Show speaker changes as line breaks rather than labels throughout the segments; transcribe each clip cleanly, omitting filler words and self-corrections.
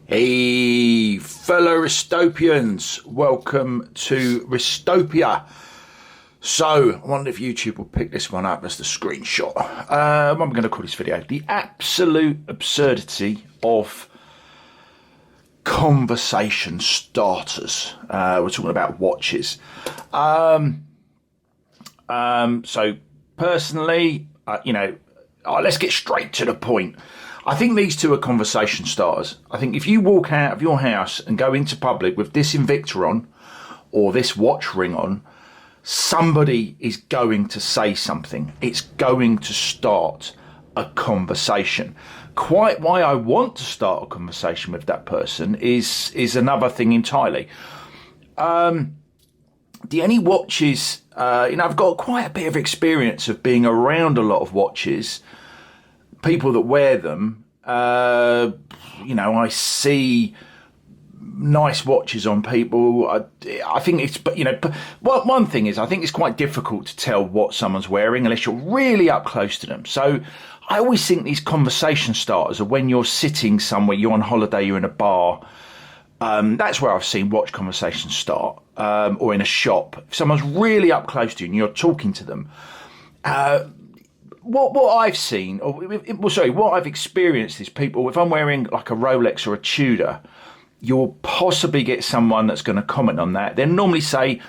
Hey, fellow Ristopians, welcome to Ristopia. So, I wonder if YouTube will pick this one up as the screenshot. What am I going to call this video? The absolute absurdity of conversation starters. We're talking about watches. So, personally, let's get straight to the point. I think these two are conversation starters. I think if you walk out of your house and go into public with this Invicta on or this watch ring on, somebody is going to say something. It's going to start a conversation. Quite why I want to start a conversation with that person is another thing entirely. The only watches, I've got quite a bit of experience of being around a lot of watches. People that wear them, I see nice watches on people. I think it's, one thing is I think it's quite difficult to tell what someone's wearing unless you're really up close to them. So I always think these conversation starters are when you're sitting somewhere, you're on holiday, you're in a bar. That's where I've seen watch conversations start, or in a shop. If someone's really up close to you and you're talking to them, What I've seen, what I've experienced is people, if I'm wearing like a Rolex or a Tudor, you'll possibly get someone that's going to comment on that. They'll normally say,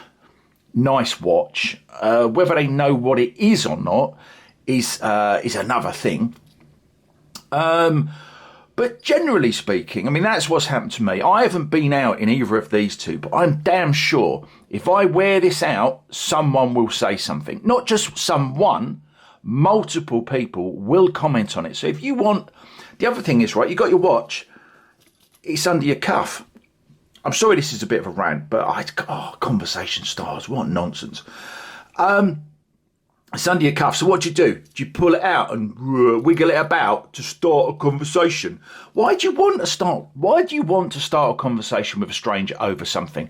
nice watch. Whether they know what it is or not is another thing. But generally speaking, that's what's happened to me. I haven't been out in either of these two, but I'm damn sure if I wear this out, someone will say something. Not just someone. Multiple people will comment on it. So if you want, the other thing is, right, you got your watch, it's under your cuff. I'm sorry this is a bit of a rant, but conversation starters, what nonsense. It's under your cuff. So what do? Do you pull it out and wiggle it about to start a conversation? Why do you want to start a conversation with a stranger over something?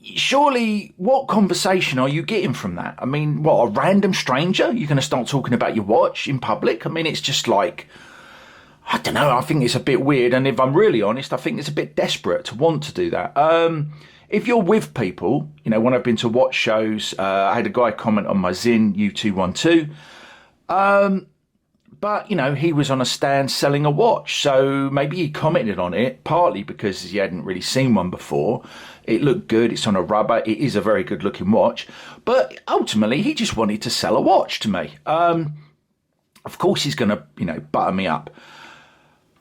Surely, what conversation are you getting from that? A random stranger? You're going to start talking about your watch in public? It's just like, I don't know, I think it's a bit weird. And if I'm really honest, I think it's a bit desperate to want to do that. If you're with people, when I've been to watch shows, I had a guy comment on my Zin U212. But, he was on a stand selling a watch. So maybe he commented on it, partly because he hadn't really seen one before. It looked good. It's on a rubber. It is a very good looking watch. But ultimately, he just wanted to sell a watch to me. Of course, he's going to, butter me up.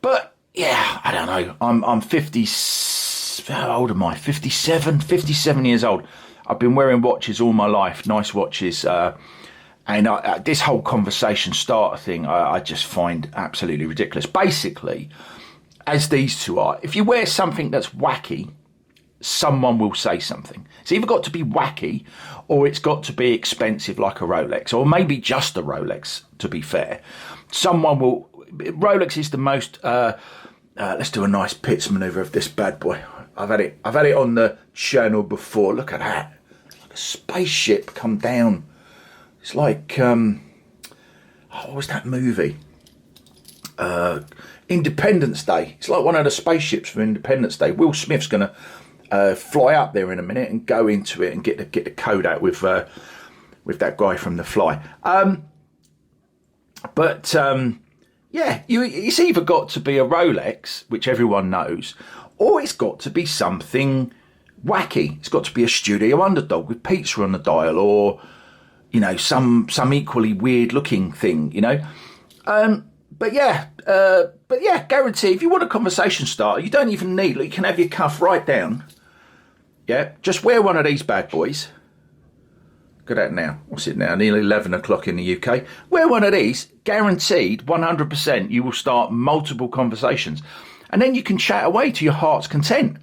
But, yeah, I don't know. I'm 50. How old am I? 57 years old. I've been wearing watches all my life. Nice watches. And this whole conversation starter thing, I just find absolutely ridiculous. Basically, as these two are, if you wear something that's wacky, someone will say something. It's either got to be wacky or it's got to be expensive like a Rolex, or maybe just a Rolex, to be fair. Someone will... Rolex is the most... let's do a nice pits maneuver of this bad boy. I've had it on the channel before. Look at that. It's like a spaceship come down. It's like, what was that movie? Independence Day. It's like one of the spaceships from Independence Day. Will Smith's going to fly up there in a minute and go into it and get the code out with that guy from The Fly. It's either got to be a Rolex, which everyone knows, or it's got to be something wacky. It's got to be a Studio Underdog with pizza on the dial, or some equally weird looking thing, guarantee if you want a conversation starter, you don't even need, you can have your cuff right down. Yeah, just wear one of these bad boys. Look at that now. What's it now? Nearly 11 o'clock in the UK. Wear one of these, guaranteed 100% you will start multiple conversations. And then you can chat away to your heart's content.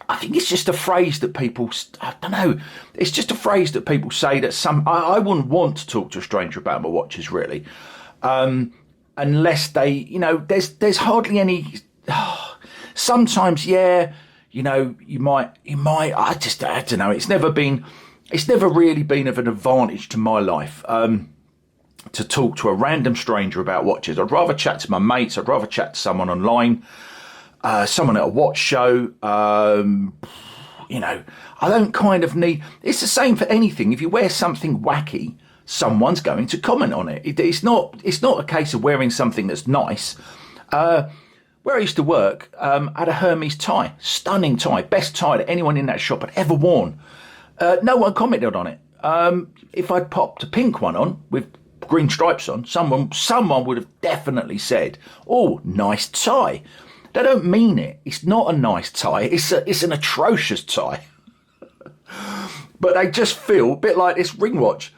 I think it's just a phrase that people, I don't know, it's just a phrase that people say that I wouldn't want to talk to a stranger about my watches, really. Unless they, there's hardly any, sometimes, yeah, you might, I don't know, it's never really been of an advantage to my life. to talk to a random stranger about watches. I'd rather chat to my mates. I'd rather chat to someone online, someone at a watch show. You know, I don't kind of need. It's the same for anything. If you wear something wacky, someone's going to comment on it. It's not a case of wearing something that's nice. Where I used to work, I had a Hermes tie, stunning tie, best tie that anyone in that shop had ever worn. No one commented on it. If I'd popped a pink one on with green stripes on, someone would have definitely said, "Oh, nice tie." They don't mean it. It's not a nice tie. It's an atrocious tie. But they just feel a bit like this ring watch.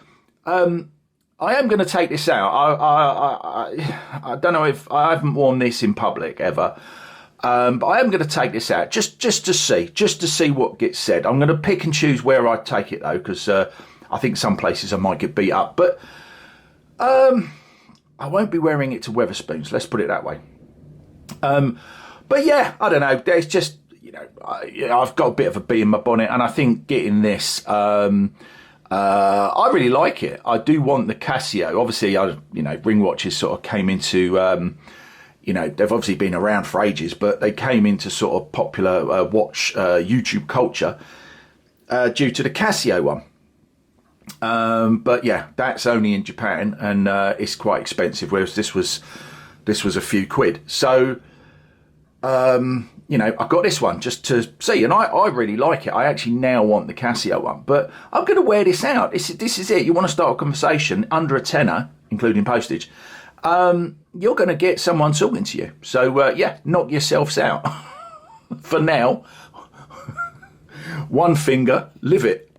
I am going to take this out. I don't know if I haven't worn this in public ever. But I am going to take this out just to see what gets said. I'm going to pick and choose where I take it though, because I think some places I might get beat up. But I won't be wearing it to Wetherspoons. Let's put it that way. But yeah, I don't know. There's just, you know, I've got a bit of a bee in my bonnet, and I think getting this, I really like it. I do want the Casio. Obviously, ring watches sort of came into, they've obviously been around for ages, but they came into sort of popular watch YouTube culture due to the Casio one. But yeah, that's only in Japan, and it's quite expensive, whereas this was a few quid. So, I've got this one just to see, and I really like it. I actually now want the Casio one, but I'm going to wear this out. This is it. You want to start a conversation under a tenner, including postage, you're going to get someone talking to you. So, knock yourselves out. For now, one finger, live it.